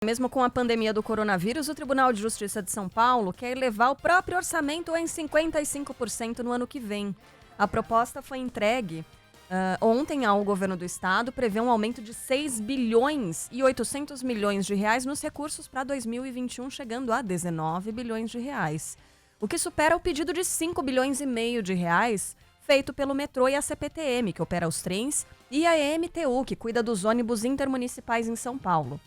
Mesmo com a pandemia do coronavírus, o Tribunal de Justiça de São Paulo quer elevar o próprio orçamento em 55% no ano que vem. A proposta foi entregue ontem ao governo do estado, prevê um aumento de 6 bilhões e 800 milhões de reais nos recursos para 2021, chegando a 19 bilhões de reais. O que supera o pedido de 5 bilhões e meio de reais feito pelo metrô e a CPTM, que opera os trens, e a EMTU, que cuida dos ônibus intermunicipais em São Paulo.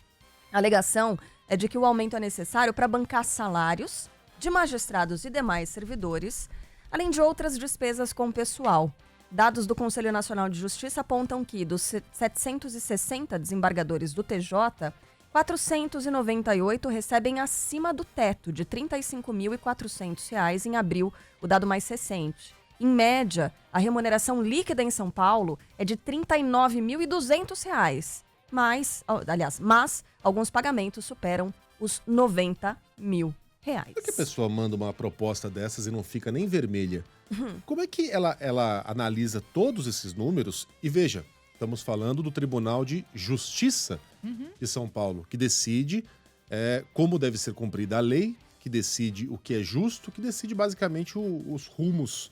A alegação é de que o aumento é necessário para bancar salários de magistrados e demais servidores, além de outras despesas com o pessoal. Dados do Conselho Nacional de Justiça apontam que, dos 760 desembargadores do TJ, 498 recebem acima do teto de R$ 35.400 em abril, o dado mais recente. Em média, a remuneração líquida em São Paulo é de R$ 39.200. Mas alguns pagamentos superam os R$ 90 mil. Por que a pessoa manda uma proposta dessas e não fica nem vermelha? Como é que ela analisa todos esses números? E veja, estamos falando do Tribunal de Justiça de São Paulo, que decide como deve ser cumprida a lei, que decide o que é justo, que decide basicamente os rumos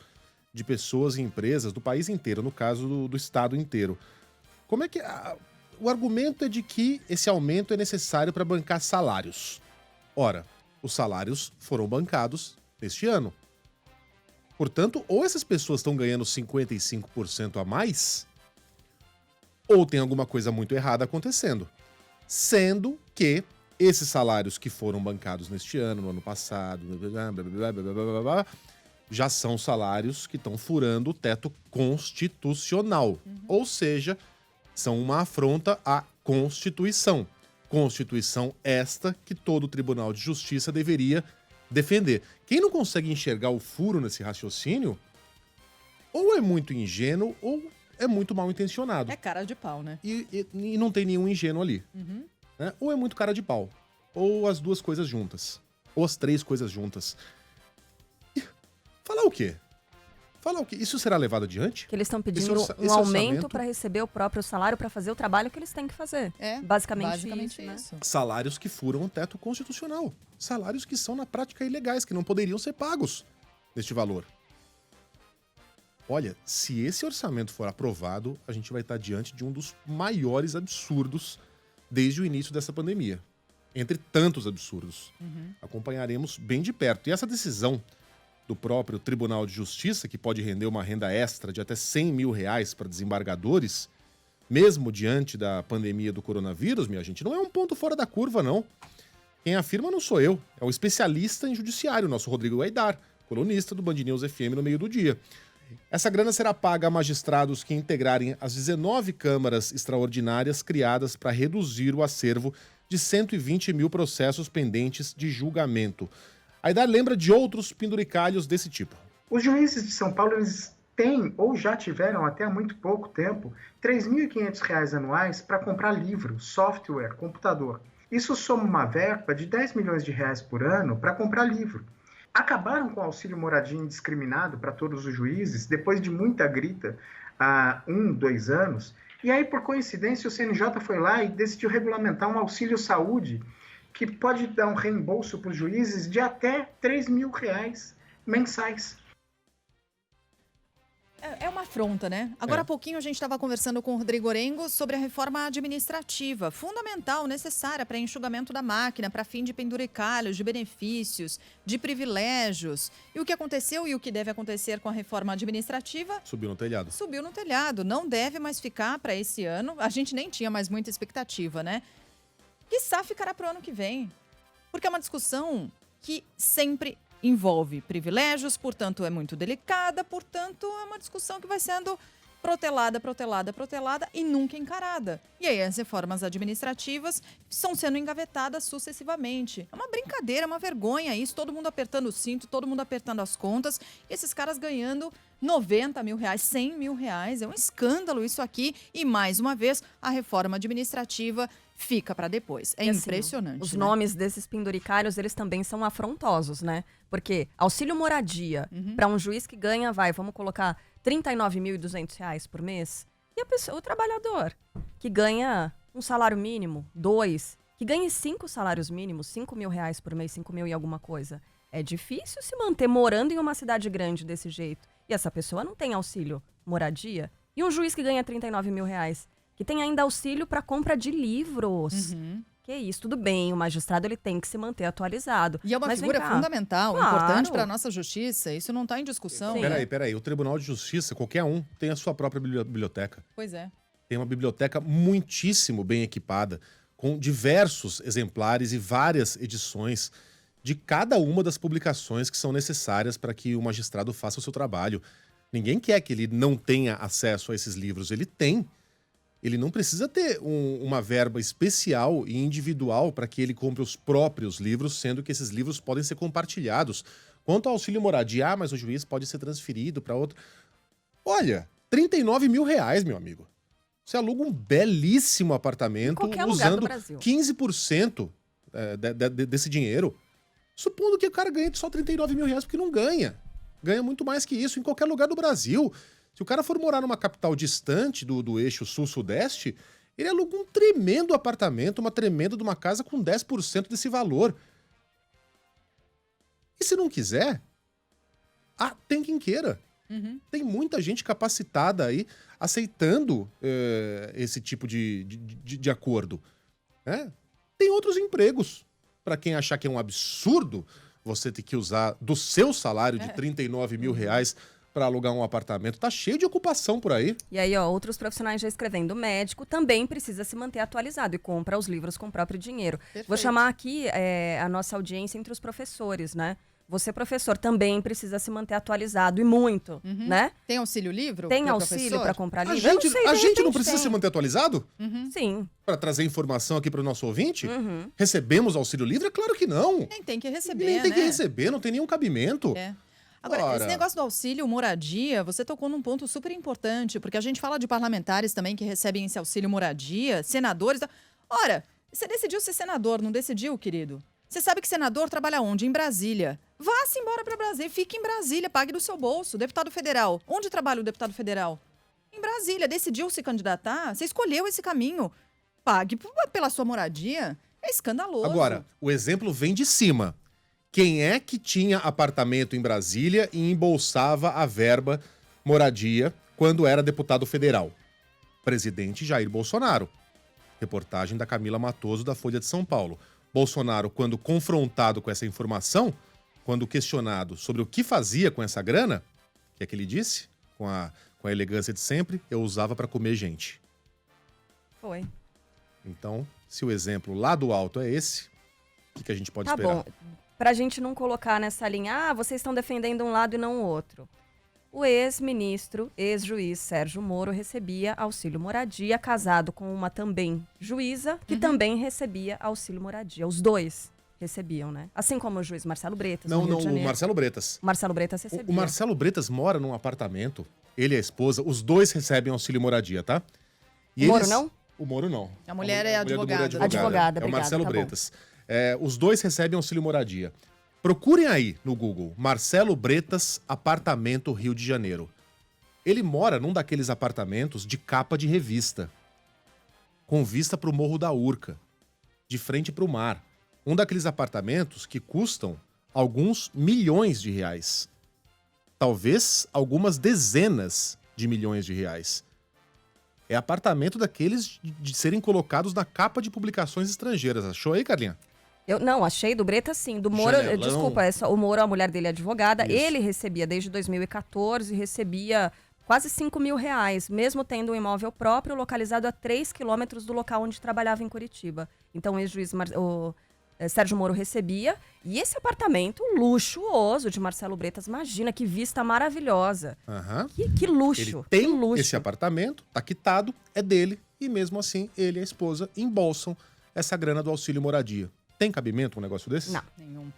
de pessoas e empresas do país inteiro, no caso do estado inteiro. Como é que... O argumento é de que esse aumento é necessário para bancar salários. Ora, os salários foram bancados neste ano. Portanto, ou essas pessoas estão ganhando 55% a mais, ou tem alguma coisa muito errada acontecendo. Sendo que esses salários que foram bancados neste ano, no ano passado, já são salários que estão furando o teto constitucional. Ou seja, são uma afronta à Constituição. Constituição esta que todo Tribunal de Justiça deveria defender. Quem não consegue enxergar o furo nesse raciocínio, ou é muito ingênuo, ou é muito mal intencionado. É cara de pau, né? E não tem nenhum ingênuo ali. Né? Ou é muito cara de pau, ou as duas coisas juntas. Ou as três coisas juntas. E falar o quê? Falar o quê? Isso será levado adiante? Que eles estão pedindo um aumento para receber o próprio salário para fazer o trabalho que eles têm que fazer. Basicamente isso, né? Salários que furam o teto constitucional. Salários que são, na prática, ilegais, que não poderiam ser pagos neste valor. Olha, se esse orçamento for aprovado, a gente vai estar diante de um dos maiores absurdos desde o início dessa pandemia. Entre tantos absurdos. Acompanharemos bem de perto. E essa decisão do próprio Tribunal de Justiça, que pode render uma renda extra de até 100 mil reais para desembargadores, mesmo diante da pandemia do coronavírus, minha gente, não é um ponto fora da curva, não. Quem afirma não sou eu, é o especialista em judiciário, nosso Rodrigo Aidar, colunista do Band News FM no meio do dia. Essa grana será paga a magistrados que integrarem as 19 câmaras extraordinárias criadas para reduzir o acervo de 120 mil processos pendentes de julgamento. Aidar lembra de outros penduricalhos desse tipo. Os juízes de São Paulo, eles têm, ou já tiveram até há muito pouco tempo, R$ 3.500 anuais para comprar livro, software, computador. Isso soma uma verba de 10 milhões de reais por ano para comprar livro. Acabaram com o auxílio moradia indiscriminado para todos os juízes, depois de muita grita, há 2 anos. E aí, por coincidência, o CNJ foi lá e decidiu regulamentar um auxílio saúde que pode dar um reembolso para os juízes de até R$ 3 mil mensais. É uma afronta, né? Agora há pouquinho a gente estava conversando com o Rodrigo Orengo sobre a reforma administrativa, fundamental, necessária para enxugamento da máquina, para fim de penduricalhos, de benefícios, de privilégios. E o que aconteceu e o que deve acontecer com a reforma administrativa? Subiu no telhado. Subiu no telhado. Não deve mais ficar para esse ano. A gente nem tinha mais muita expectativa, né? Quiçá ficará para o ano que vem. Porque é uma discussão que sempre envolve privilégios, portanto é muito delicada, portanto é uma discussão que vai sendo protelada e nunca encarada. E aí as reformas administrativas estão sendo engavetadas sucessivamente. É uma brincadeira, é uma vergonha isso, todo mundo apertando o cinto, todo mundo apertando as contas, e esses caras ganhando 90 mil reais, 100 mil reais. É um escândalo isso aqui. E mais uma vez, a reforma administrativa fica para depois. É impressionante. Os né? nomes desses penduricários, eles também são afrontosos, né? Porque auxílio moradia para um juiz que ganha, vamos colocar R$ 39.200 por mês. E a pessoa, o trabalhador, que ganha um salário mínimo, 2, que ganhe 5 salários mínimos, 5 mil reais por mês, 5 mil e alguma coisa. É difícil se manter morando em uma cidade grande desse jeito. E essa pessoa não tem auxílio moradia. E um juiz que ganha 39 mil reais, que tem ainda auxílio para compra de livros. Que isso, tudo bem, o magistrado ele tem que se manter atualizado. E é uma Mas vem figura cá. fundamental, Claro. importante para a nossa justiça. Isso não está em discussão. Sim. Né? Peraí. O Tribunal de Justiça, qualquer um, tem a sua própria biblioteca. Pois é. Tem uma biblioteca muitíssimo bem equipada, com diversos exemplares e várias edições de cada uma das publicações que são necessárias para que o magistrado faça o seu trabalho. Ninguém quer que ele não tenha acesso a esses livros. Ele tem. Ele não precisa ter uma verba especial e individual para que ele compre os próprios livros, sendo que esses livros podem ser compartilhados. Quanto ao auxílio moradia, mas o juiz pode ser transferido para outro. Olha, 39 mil reais, meu amigo. Você aluga um belíssimo apartamento qualquer lugar do usando Brasil. 15% desse dinheiro. Supondo que o cara ganhe só 39 mil reais, porque não ganha. Ganha muito mais que isso em qualquer lugar do Brasil. Se o cara for morar numa capital distante do eixo sul-sudeste, ele aluga um tremendo apartamento, uma tremenda de uma casa com 10% desse valor. E se não quiser, tem quem queira. Tem muita gente capacitada aí aceitando esse tipo de acordo. Né? Tem outros empregos. Para quem achar que é um absurdo você ter que usar do seu salário de 39 mil reais para alugar um apartamento. Tá cheio de ocupação por aí. E aí, ó, outros profissionais já escrevendo. O médico também precisa se manter atualizado e compra os livros com o próprio dinheiro. Perfeito. Vou chamar aqui a nossa audiência entre os professores, né? Você, professor, também precisa se manter atualizado e muito, né? Tem auxílio livro? Tem pro auxílio professor? para comprar A livro? Eu não gente, sei, a de gente não repente precisa tem. se manter atualizado? Sim. Para trazer informação aqui para o nosso ouvinte? Recebemos auxílio livre? É claro que não. Nem tem que receber, Nem tem né? que receber, não tem nenhum cabimento. É. Agora, Ora. esse negócio do auxílio moradia, você tocou num ponto super importante, porque a gente fala de parlamentares também que recebem esse auxílio moradia, senadores. Ora, você decidiu ser senador, não decidiu, querido? Você sabe que senador trabalha onde? Em Brasília. Vá-se embora para Brasília, fique em Brasília, pague do seu bolso. Deputado federal. Onde trabalha o deputado federal? Em Brasília. Decidiu se candidatar? Você escolheu esse caminho. Pague pela sua moradia. É escandaloso. Agora, o exemplo vem de cima. Quem é que tinha apartamento em Brasília e embolsava a verba moradia quando era deputado federal? Presidente Jair Bolsonaro. Reportagem da Camila Matoso, da Folha de São Paulo. Bolsonaro, quando confrontado com essa informação, quando questionado sobre o que fazia com essa grana, o que é que ele disse? Com a elegância de sempre, eu usava para comer gente. Foi. Então, se o exemplo lá do alto é esse, o que a gente pode Tá esperar? bom. Pra gente não colocar nessa linha, vocês estão defendendo um lado e não o outro. O ex-ministro, ex-juiz Sérgio Moro recebia auxílio moradia, casado com uma também juíza, que também recebia auxílio moradia. Os dois recebiam, né? Assim como o juiz Marcelo Bretas, no Não, Rio de o Janeiro. Marcelo Bretas. O Marcelo Bretas recebia. O Marcelo Bretas mora num apartamento, ele e a esposa, os dois recebem auxílio moradia, tá? E O Moro não? O Moro não. A mulher é do Moro advogada. Advogada, É o obrigada, Marcelo tá bom. Bretas. Os dois recebem auxílio moradia. Procurem aí no Google, Marcelo Bretas, apartamento Rio de Janeiro. Ele mora num daqueles apartamentos de capa de revista, com vista pro Morro da Urca, de frente pro mar. Um daqueles apartamentos que custam alguns milhões de reais. Talvez algumas dezenas de milhões de reais. É apartamento daqueles de serem colocados na capa de publicações estrangeiras. Achou aí, Carlinha? Eu não, achei do Bretas sim. Do Moro, Janelão. desculpa, o Moro, a mulher dele é advogada. Isso. Ele recebia desde 2014, recebia quase 5 mil reais, mesmo tendo um imóvel próprio localizado a 3 quilômetros do local onde trabalhava em Curitiba. Então o ex-juiz Sérgio Moro recebia. E esse apartamento luxuoso de Marcelo Bretas, imagina que vista maravilhosa. Aham. Que luxo, Ele tem que luxo. esse apartamento, tá quitado, é dele, e mesmo assim ele e a esposa embolsam essa grana do auxílio moradia. Tem cabimento um negócio desse? Não. Nenhum.